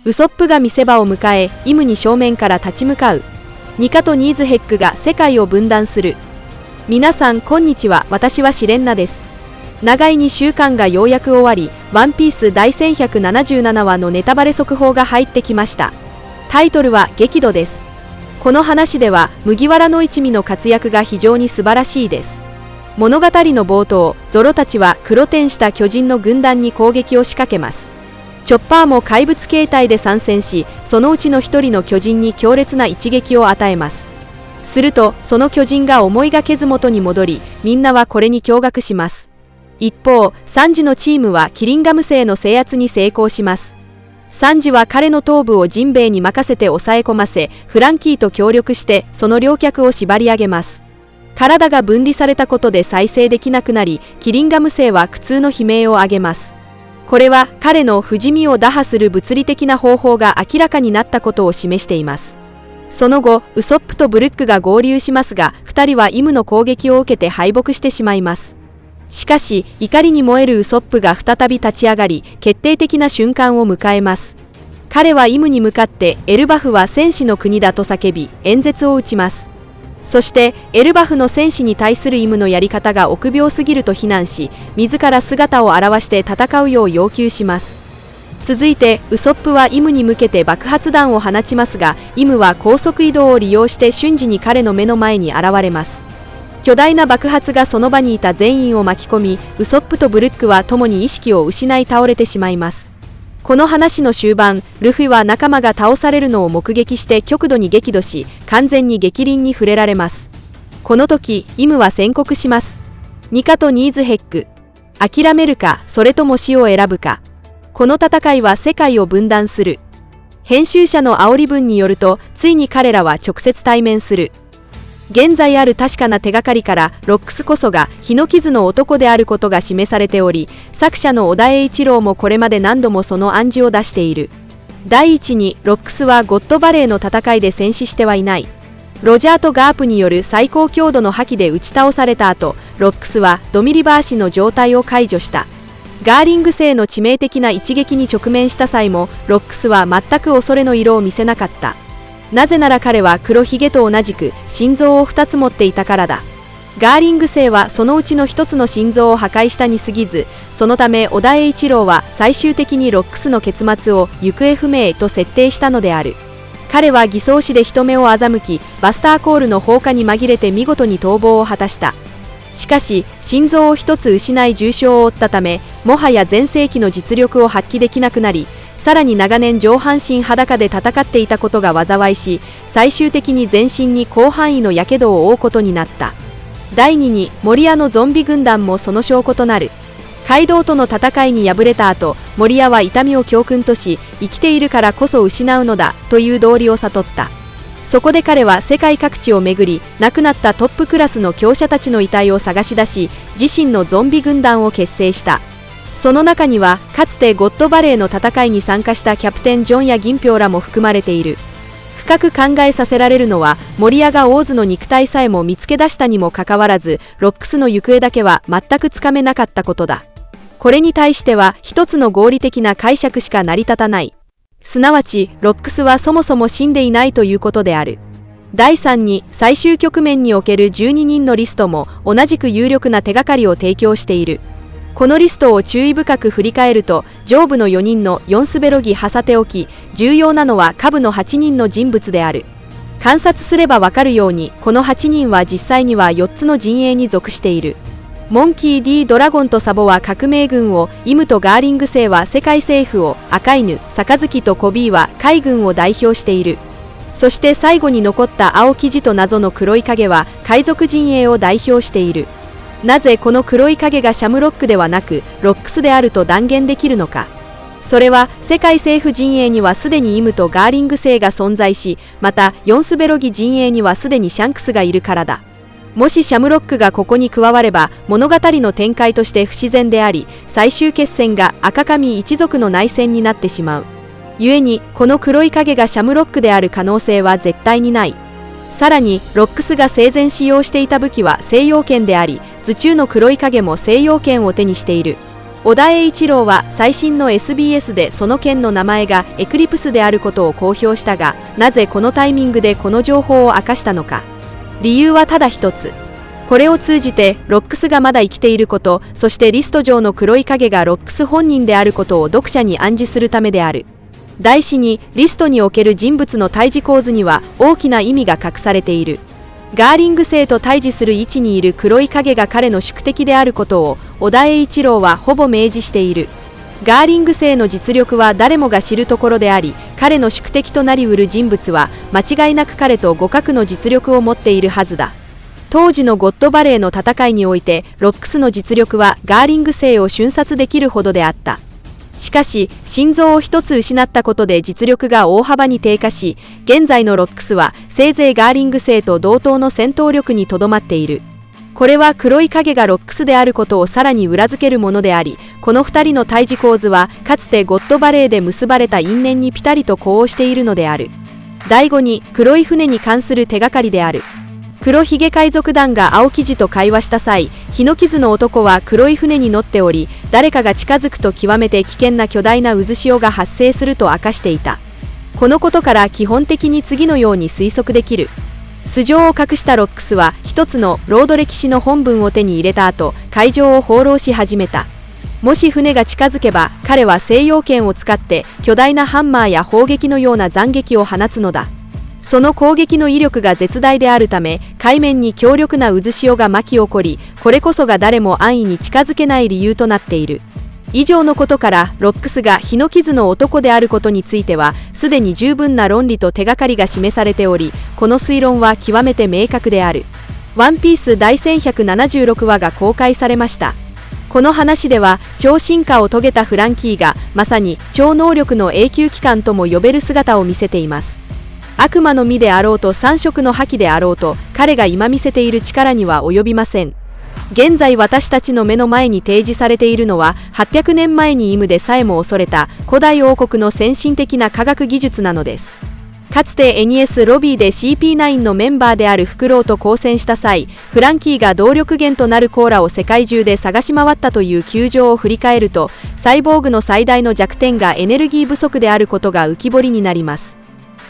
ウソップが見せ場を迎え、イムに正面から立ち向かう。ニカとニーズヘックが世界を分断する。皆さんこんにちは、私はシレンナです。長い2週間がようやく終わり、ワンピース第1177話のネタバレ速報が入ってきました。タイトルは激怒です。この話では麦わらの一味の活躍が非常に素晴らしいです。物語の冒頭、ゾロたちは黒天した巨人の軍団に攻撃を仕掛けます。チョッパーも怪物形態で参戦し、そのうちの一人の巨人に強烈な一撃を与えます。するとその巨人が思いがけず元に戻り、みんなはこれに驚愕します。一方、サンジのチームはキリンガム星の制圧に成功します。サンジは彼の頭部をジンベエに任せて抑え込ませ、フランキーと協力してその両脚を縛り上げます。体が分離されたことで再生できなくなり、キリンガム星は苦痛の悲鳴を上げます。これは彼の不死身を打破する物理的な方法が明らかになったことを示しています。その後、ウソップとブルックが合流しますが、2人はイムの攻撃を受けて敗北してしまいます。しかし、怒りに燃えるウソップが再び立ち上がり、決定的な瞬間を迎えます。彼はイムに向かって、エルバフは戦士の国だと叫び、演説を打ちます。そして、エルバフの戦士に対するイムのやり方が臆病すぎると非難し、自ら姿を現して戦うよう要求します。続いて、ウソップはイムに向けて爆発弾を放ちますが、イムは高速移動を利用して瞬時に彼の目の前に現れます。巨大な爆発がその場にいた全員を巻き込み、ウソップとブルックは共に意識を失い倒れてしまいます。この話の終盤、ルフィは仲間が倒されるのを目撃して極度に激怒し、完全に逆鱗に触れられます。この時、イムは宣告します。ニカとニーズヘック。諦めるか、それとも死を選ぶか。この戦いは世界を分断する。編集者の煽り文によると、ついに彼らは直接対面する。現在ある確かな手がかりからロックスこそが日の傷の男であることが示されており、作者の小田栄一郎もこれまで何度もその暗示を出している。第一に、ロックスはゴッドバレーの戦いで戦死してはいない。ロジャーとガープによる最高強度の覇気で打ち倒された後、ロックスはドミリバーシの状態を解除した。ガーリング星の致命的な一撃に直面した際も、ロックスは全く恐れの色を見せなかった。なぜなら彼は黒ひげと同じく心臓を2つ持っていたからだ。ガーリング星はそのうちの1つの心臓を破壊したに過ぎず、そのため小田栄一郎は最終的にロックスの結末を行方不明と設定したのである。彼は偽装師で人目を欺き、バスターコールの放火に紛れて見事に逃亡を果たした。しかし、心臓を1つ失い重傷を負ったため、もはや全盛期の実力を発揮できなくなり、さらに長年上半身裸で戦っていたことが災いし、最終的に全身に広範囲の火傷を負うことになった。第2に、モリヤのゾンビ軍団もその証拠となる。カイドウとの戦いに敗れた後、モリヤは痛みを教訓とし、生きているからこそ失うのだという道理を悟った。そこで彼は世界各地を巡り、亡くなったトップクラスの強者たちの遺体を探し出し、自身のゾンビ軍団を結成した。その中には、かつてゴッドバレーの戦いに参加したキャプテンジョンや銀票らも含まれている。深く考えさせられるのは、モリヤがオーズの肉体さえも見つけ出したにもかかわらず、ロックスの行方だけは全くつかめなかったことだ。これに対しては、一つの合理的な解釈しか成り立たない。すなわち、ロックスはそもそも死んでいないということである。第3に、最終局面における12人のリストも同じく有力な手がかりを提供している。このリストを注意深く振り返ると、上部の4人の4スベロギ挟ておき、重要なのは下部の8人の人物である。観察すればわかるように、この8人は実際には4つの陣営に属している。モンキー D ドラゴンとサボは革命軍を、イムとガーリング星は世界政府を、赤犬、杯とコビーは海軍を代表している。そして最後に残った青生地と謎の黒い影は海賊陣営を代表している。なぜこの黒い影がシャムロックではなくロックスであると断言できるのか。それは世界政府陣営にはすでにイムとガーリング星が存在し、またヨンスベロギ陣営にはすでにシャンクスがいるからだ。もしシャムロックがここに加われば物語の展開として不自然であり、最終決戦が赤髪一族の内戦になってしまう。故にこの黒い影がシャムロックである可能性は絶対にない。さらにロックスが生前使用していた武器は西洋剣であり、頭中の黒い影も西洋剣を手にしている。小田栄一郎は最新の SBS でその件の名前がエクリプスであることを公表したが、なぜこのタイミングでこの情報を明かしたのか。理由はただ一つ。これを通じてロックスがまだ生きていること、そしてリスト上の黒い影がロックス本人であることを読者に暗示するためである。題詞にリストにおける人物の対峙構図には大きな意味が隠されている。ガーリング星と対峙する位置にいる黒い影が彼の宿敵であることを小田栄一郎はほぼ明示している。ガーリング星の実力は誰もが知るところであり、彼の宿敵となりうる人物は間違いなく彼と互角の実力を持っているはずだ。当時のゴッドバレーの戦いにおいてロックスの実力はガーリング星を瞬殺できるほどであった。しかし心臓を一つ失ったことで実力が大幅に低下し、現在のロックスはせいぜいガーリング星と同等の戦闘力にとどまっている。これは黒い影がロックスであることをさらに裏付けるものであり、この2人の対峙構図はかつてゴッドバレーで結ばれた因縁にピタリと呼応しているのである。第5に黒い船に関する手がかりである。黒ひげ海賊団が青生地と会話した際、日の傷の男は黒い船に乗っており、誰かが近づくと極めて危険な巨大な渦潮が発生すると明かしていた。このことから基本的に次のように推測できる。素性を隠したロックスは一つのロード歴史の本文を手に入れた後、海上を放浪し始めた。もし船が近づけば、彼は西洋剣を使って巨大なハンマーや砲撃のような斬撃を放つのだ。その攻撃の威力が絶大であるため、海面に強力な渦潮が巻き起こり、これこそが誰も安易に近づけない理由となっている。以上のことからロックスが日の傷の男であることについてはすでに十分な論理と手がかりが示されており、この推論は極めて明確である。ワンピース第1176話が公開されました。この話では超進化を遂げたフランキーがまさに超能力の永久機関とも呼べる姿を見せています。悪魔の実であろうと三色の覇気であろうと、彼が今見せている力には及びません。現在私たちの目の前に提示されているのは800年前にイムでさえも恐れた古代王国の先進的な科学技術なのです。かつて NES ロビーで CP9 のメンバーであるフクロウと交戦した際、フランキーが動力源となるコーラを世界中で探し回ったという窮状を振り返ると、サイボーグの最大の弱点がエネルギー不足であることが浮き彫りになります。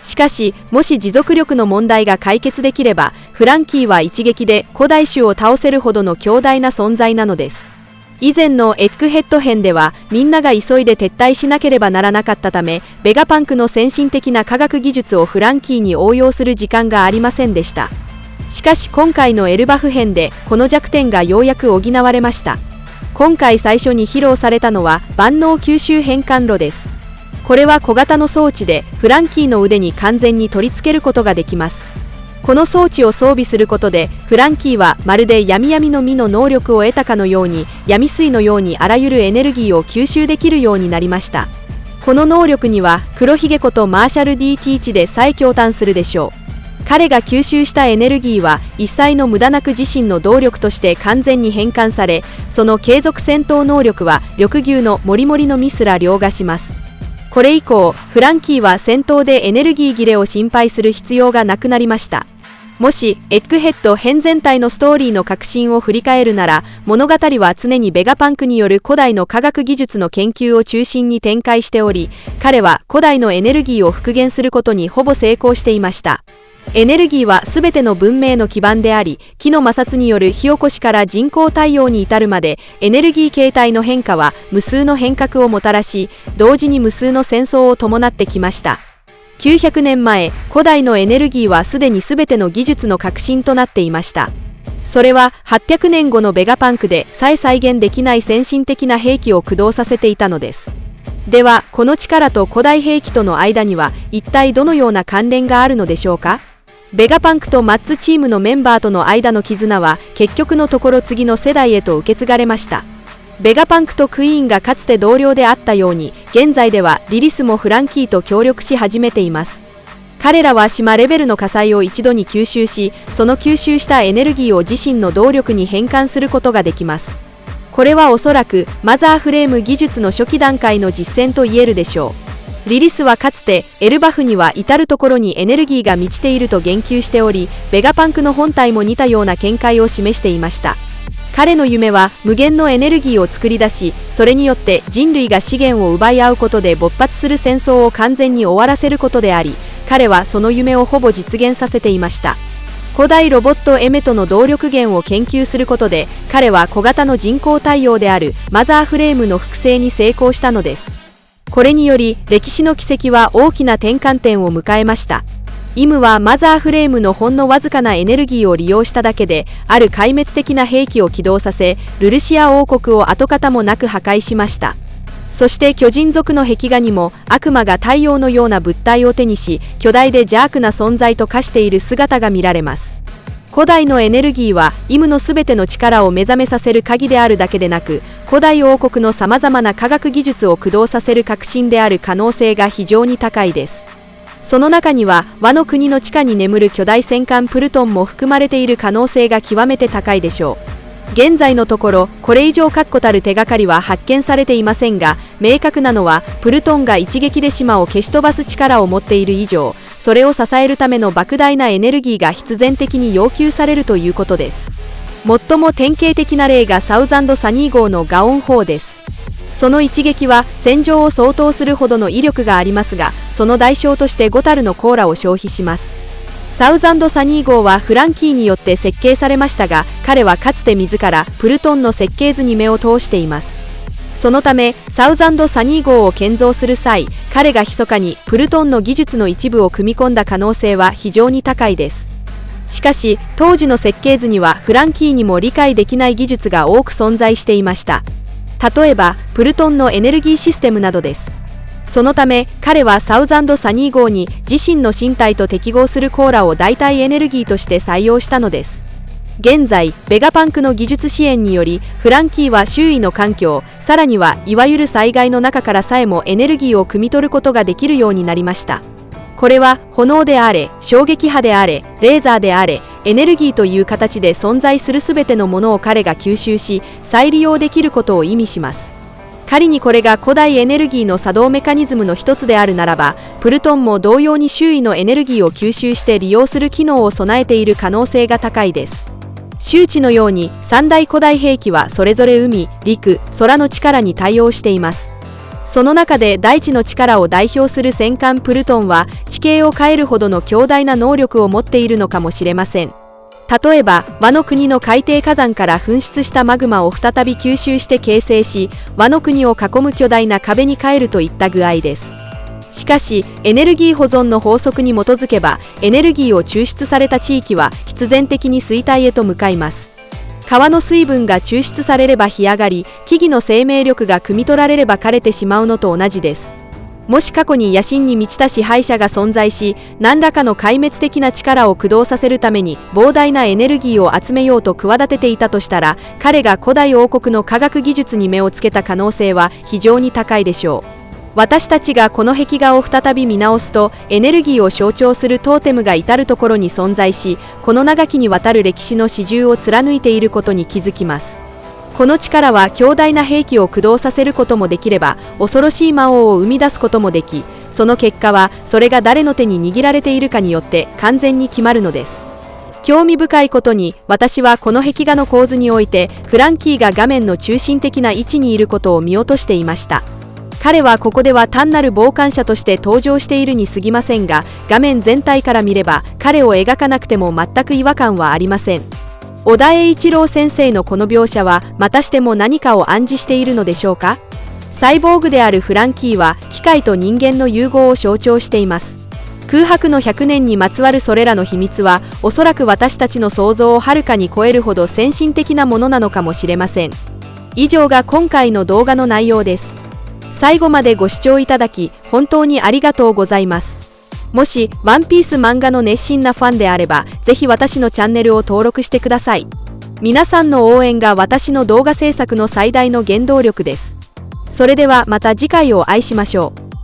しかし、もし持続力の問題が解決できれば、フランキーは一撃で古代種を倒せるほどの強大な存在なのです。以前のエッグヘッド編では、みんなが急いで撤退しなければならなかったため、ベガパンクの先進的な科学技術をフランキーに応用する時間がありませんでした。しかし今回のエルバフ編で、この弱点がようやく補われました。今回最初に披露されたのは、万能吸収変換炉です。これは小型の装置でフランキーの腕に完全に取り付けることができます。この装置を装備することでフランキーはまるで闇闇の実の能力を得たかのように、闇水のようにあらゆるエネルギーを吸収できるようになりました。この能力には黒ひげことマーシャル D ティーチでさえ驚嘆するでしょう。彼が吸収したエネルギーは一切の無駄なく自身の動力として完全に変換され、その継続戦闘能力は緑牛のモリモリの実すら凌駕します。これ以降、フランキーは戦闘でエネルギー切れを心配する必要がなくなりました。もし、エッグヘッド編全体のストーリーの核心を振り返るなら、物語は常にベガパンクによる古代の科学技術の研究を中心に展開しており、彼は古代のエネルギーを復元することにほぼ成功していました。エネルギーは全ての文明の基盤であり、木の摩擦による火起こしから人工太陽に至るまで、エネルギー形態の変化は無数の変革をもたらし、同時に無数の戦争を伴ってきました。900年前、古代のエネルギーはすでに全ての技術の核心となっていました。それは800年後のベガパンクで再現できない先進的な兵器を駆動させていたのです。では、この力と古代兵器との間には一体どのような関連があるのでしょうか。ベガパンクとマッツチームのメンバーとの間の絆は結局のところ次の世代へと受け継がれました。ベガパンクとクイーンがかつて同僚であったように、現在ではリリスもフランキーと協力し始めています。彼らは島レベルの火災を一度に吸収し、その吸収したエネルギーを自身の動力に変換することができます。これはおそらくマザーフレーム技術の初期段階の実践と言えるでしょう。リリスはかつてエルバフには至る所にエネルギーが満ちていると言及しており、ベガパンクの本体も似たような見解を示していました。彼の夢は無限のエネルギーを作り出し、それによって人類が資源を奪い合うことで勃発する戦争を完全に終わらせることであり、彼はその夢をほぼ実現させていました。古代ロボットエメトの動力源を研究することで、彼は小型の人工太陽であるマザーフレームの複製に成功したのです。これにより歴史の軌跡は大きな転換点を迎えました。イムはマザーフレームのほんのわずかなエネルギーを利用しただけで、ある壊滅的な兵器を起動させ、ルルシア王国を跡形もなく破壊しました。そして巨人族の壁画にも悪魔が太陽のような物体を手にし、巨大で邪悪な存在と化している姿が見られます。古代のエネルギーはイムのすべての力を目覚めさせる鍵であるだけでなく、古代王国のさまざまな科学技術を駆動させる革新である可能性が非常に高いです。その中にはワノ国の地下に眠る巨大戦艦プルトンも含まれている可能性が極めて高いでしょう。現在のところこれ以上確固たる手がかりは発見されていませんが、明確なのはプルトンが一撃で島を消し飛ばす力を持っている以上、それを支えるための莫大なエネルギーが必然的に要求されるということです。最も典型的な例がサウザンドサニー号のガオン砲です。その一撃は戦場を相当するほどの威力がありますが、その代償として5タルのコーラを消費します。サウザンドサニー号はフランキーによって設計されましたが、彼はかつて自らプルトンの設計図に目を通しています。そのためサウザンドサニー号を建造する際、彼が密かにプルトンの技術の一部を組み込んだ可能性は非常に高いです。しかし当時の設計図にはフランキーにも理解できない技術が多く存在していました。例えばプルトンのエネルギーシステムなどです。そのため彼はサウザンドサニー号に自身の身体と適合するコーラを代替エネルギーとして採用したのです。現在ベガパンクの技術支援により、フランキーは周囲の環境、さらにはいわゆる災害の中からさえもエネルギーを汲み取ることができるようになりました。これは炎であれ、衝撃波であれ、レーザーであれ、エネルギーという形で存在するすべてのものを彼が吸収し、再利用できることを意味します。仮にこれが古代エネルギーの作動メカニズムの一つであるならば、プルトンも同様に周囲のエネルギーを吸収して利用する機能を備えている可能性が高いです。周知のように三大古代兵器はそれぞれ海、陸、空の力に対応しています。その中で大地の力を代表する戦艦プルトンは地形を変えるほどの強大な能力を持っているのかもしれません。例えばワノ国の海底火山から噴出したマグマを再び吸収して形成し、ワノ国を囲む巨大な壁に変えるといった具合です。しかしエネルギー保存の法則に基づけば、エネルギーを抽出された地域は必然的に衰退へと向かいます。川の水分が抽出されれば干上がり、木々の生命力が汲み取られれば枯れてしまうのと同じです。もし過去に野心に満ちた支配者が存在し、何らかの壊滅的な力を駆動させるために膨大なエネルギーを集めようと企てていたとしたら、彼が古代王国の科学技術に目をつけた可能性は非常に高いでしょう。私たちがこの壁画を再び見直すと、エネルギーを象徴するトーテムが至る所に存在し、この長きにわたる歴史の始終を貫いていることに気づきます。この力は強大な兵器を駆動させることもできれば、恐ろしい魔王を生み出すこともでき、その結果はそれが誰の手に握られているかによって完全に決まるのです。興味深いことに、私はこの壁画の構図においてフランキーが画面の中心的な位置にいることを見落としていました。彼はここでは単なる傍観者として登場しているに過ぎませんが、画面全体から見れば彼を描かなくても全く違和感はありません。小田栄一郎先生のこの描写はまたしても何かを暗示しているのでしょうか。サイボーグであるフランキーは機械と人間の融合を象徴しています。空白の100年にまつわるそれらの秘密は、おそらく私たちの想像をはるかに超えるほど先進的なものなのかもしれません。以上が今回の動画の内容です。最後までご視聴いただき本当にありがとうございます。もしワンピース漫画の熱心なファンであれば、ぜひ私のチャンネルを登録してください。皆さんの応援が私の動画制作の最大の原動力です。それではまた次回をお会いしましょう。